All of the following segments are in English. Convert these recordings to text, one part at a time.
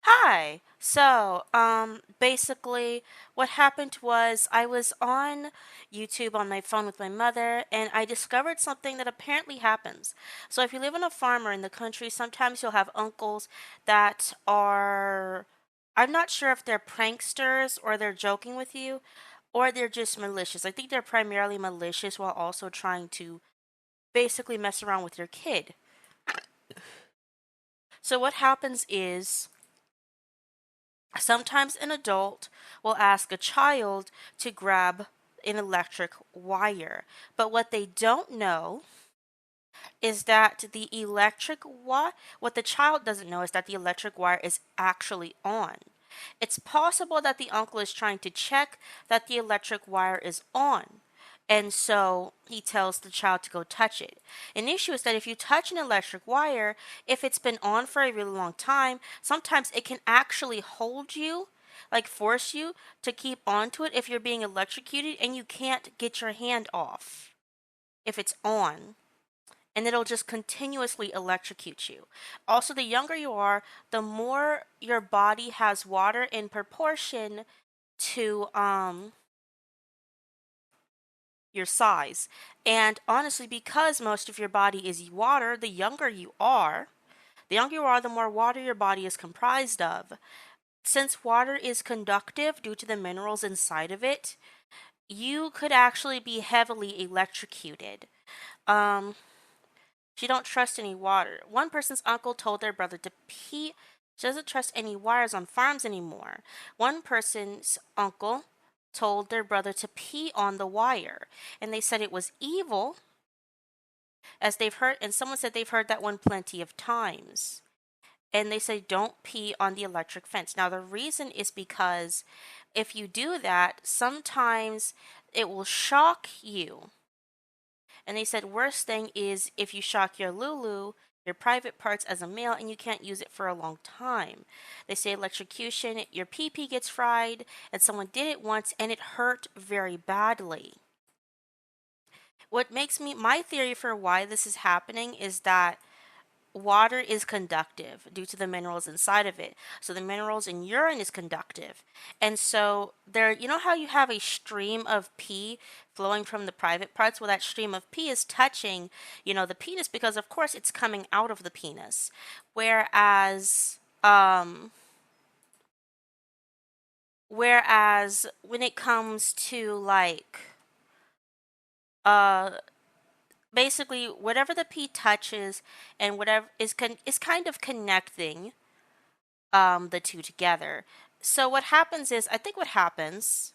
Hi. Basically, what happened was I was on YouTube on my phone with my mother, and I discovered something that apparently happens. So, if you live on a farm or in the country, sometimes you'll have uncles that are, I'm not sure if they're pranksters or they're joking with you, or they're just malicious. I think they're primarily malicious while also trying to basically mess around with your kid. So, what happens is sometimes an adult will ask a child to grab an electric wire, but what they don't know is that what the child doesn't know is that the electric wire is actually on. It's possible that the uncle is trying to check that the electric wire is on. And so he tells the child to go touch it. An issue is that if you touch an electric wire, if it's been on for a really long time, sometimes it can actually hold you, like force you to keep onto it if you're being electrocuted and you can't get your hand off if it's on, and it'll just continuously electrocute you. Also, the younger you are, the more your body has water in proportion to your size. And honestly, because most of your body is water, the more water your body is comprised of. Since water is conductive due to the minerals inside of it, you could actually be heavily electrocuted. Um, She don't trust any water. One person's uncle told their brother to pee. She doesn't trust any wires on farms anymore. One person's uncle told their brother to pee on the wire, and they said it was evil, as they've heard, and someone said they've heard that one plenty of times. And they say don't pee on the electric fence. Now, the reason is because if you do that, sometimes it will shock you. And they said worst thing is if you shock your Lulu, your private parts as a male, and you can't use it for a long time. They say electrocution, your pee gets fried, and someone did it once and it hurt very badly. What makes me, my theory for why this is happening is that water is conductive due to the minerals inside of it. So the minerals in urine is conductive. And so there, you know how you have a stream of pee flowing from the private parts? Well, that stream of pee is touching, the penis because of course it's coming out of the penis. Whereas whereas when it comes to like uh basically whatever the pee touches and whatever is kind of connecting the two together. So what happens is, I think what happens,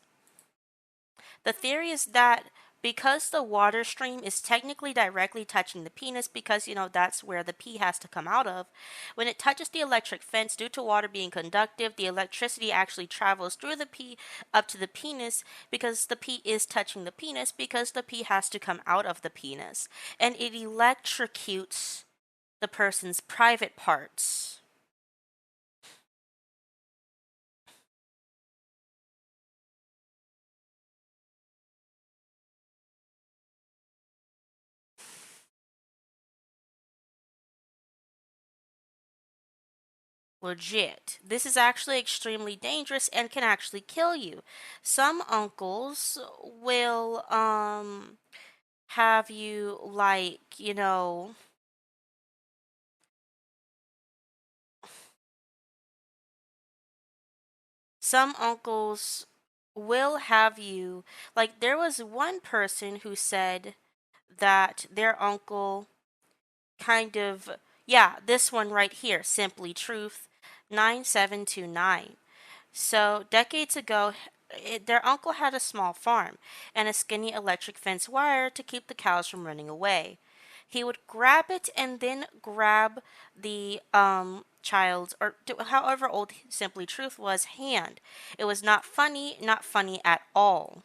the theory is that because the water stream is technically directly touching the penis, because that's where the pee has to come out of, when it touches the electric fence, due to water being conductive, the electricity actually travels through the pee up to the penis because the pee is touching the penis because the pee has to come out of the penis, and it electrocutes the person's private parts. Legit. This is actually extremely dangerous and can actually kill you. Some uncles will have you some uncles will have you like there was one person who said that their uncle kind of, yeah, this one right here, Simply Truth 9729. So, decades ago, their uncle had a small farm and a skinny electric fence wire to keep the cows from running away. He would grab it and then grab the child's, or however old Simply Truth was, hand. It was not funny, not funny at all.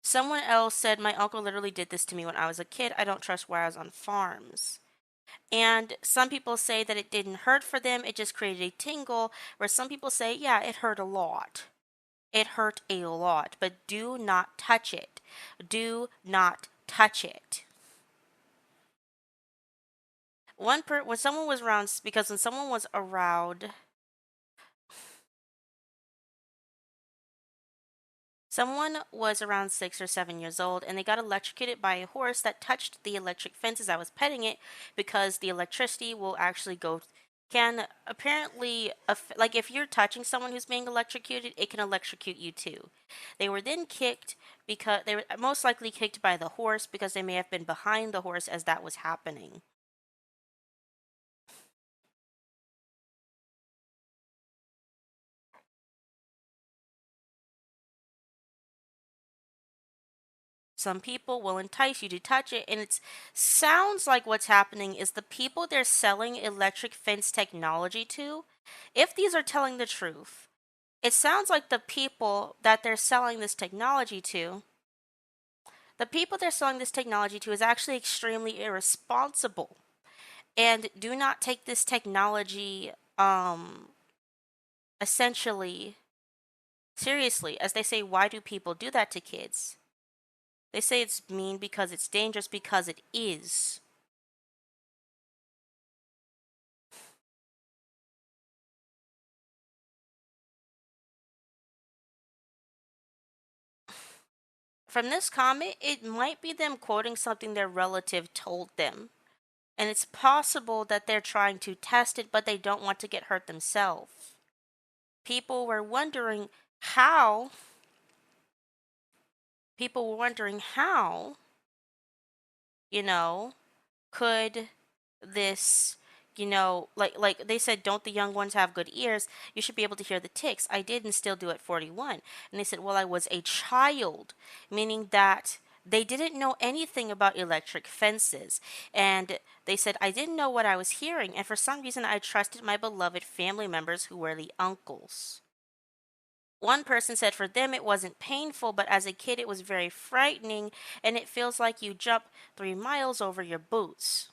Someone else said, my uncle literally did this to me when I was a kid. I don't trust wires on farms. And some people say that it didn't hurt for them, it just created a tingle, where some people say, yeah, it hurt a lot. It hurt a lot, but do not touch it. Do not touch it. when someone was around, because when someone was around, someone was around 6 or 7 years old, and they got electrocuted by a horse that touched the electric fence as I was petting it, because the electricity will actually go, can apparently, like if you're touching someone who's being electrocuted, it can electrocute you too. They were then kicked, because they were most likely kicked by the horse, because they may have been behind the horse as that was happening. Some people will entice you to touch it, and it sounds like what's happening is the people they're selling electric fence technology to, if these are telling the truth, it sounds like the people that they're selling this technology to, the people they're selling this technology to is actually extremely irresponsible and do not take this technology essentially seriously. As they say, why do people do that to kids? They say it's mean because it's dangerous, because it is. From this comment, it might be them quoting something their relative told them. And it's possible that they're trying to test it, but they don't want to get hurt themselves. People were wondering how, people were wondering how, you know, could this, like they said, don't the young ones have good ears? You should be able to hear the ticks. I did and still do at 41. And they said, well, I was a child, meaning that they didn't know anything about electric fences. And they said, I didn't know what I was hearing, and for some reason I trusted my beloved family members who were the uncles. One person said for them it wasn't painful, but as a kid it was very frightening, and it feels like you jump 3 miles over your boots.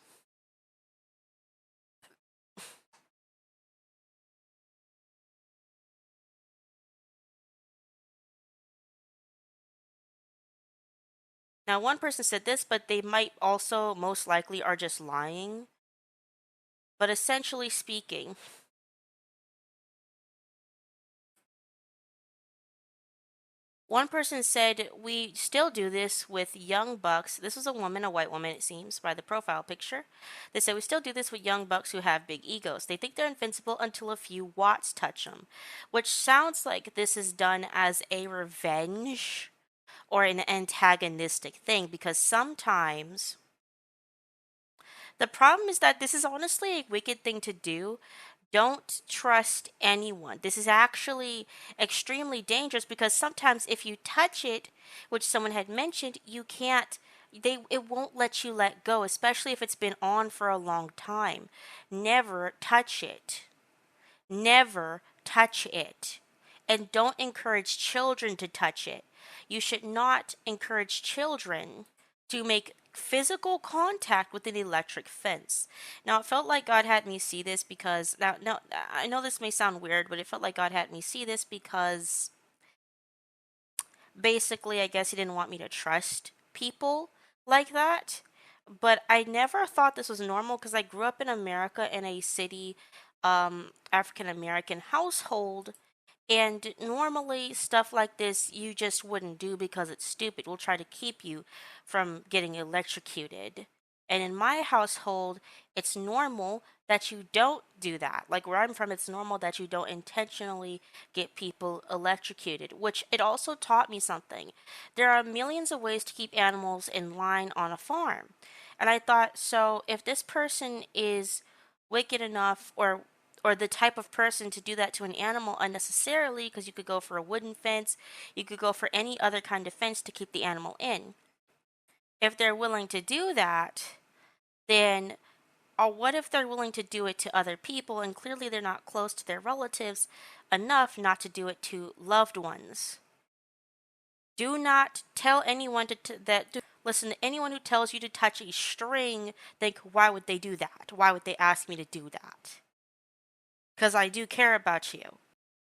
Now, one person said this, but they might also most likely are just lying. But essentially speaking, one person said, we still do this with young bucks. This was a woman, a white woman, it seems, by the profile picture. They said, we still do this with young bucks who have big egos. They think they're invincible until a few watts touch them, which sounds like this is done as a revenge or an antagonistic thing, because sometimes the problem is that this is honestly a wicked thing to do. Don't trust anyone. This is actually extremely dangerous, because sometimes if you touch it, which someone had mentioned, you can't, it won't let you let go, especially if it's been on for a long time. Never touch it. Never touch it. And don't encourage children to touch it. You should not encourage children to make physical contact with an electric fence. Now, it felt like God had me see this because, now, I know this may sound weird, but it felt like God had me see this because basically, I guess He didn't want me to trust people like that. But I never thought this was normal, because I grew up in America in a city, African American household, and normally, stuff like this you just wouldn't do because it's stupid. We'll try to keep you from getting electrocuted. And in my household, it's normal that you don't do that. Like where I'm from, it's normal that you don't intentionally get people electrocuted, which it also taught me something. There are millions of ways to keep animals in line on a farm. And I thought, so if this person is wicked enough, or the type of person to do that to an animal unnecessarily, because you could go for a wooden fence, you could go for any other kind of fence to keep the animal in. If they're willing to do that, then what if they're willing to do it to other people, and clearly they're not close to their relatives enough not to do it to loved ones? Do not tell anyone listen to anyone who tells you to touch a string. Think, why would they do that? Why would they ask me to do that? Because I do care about you.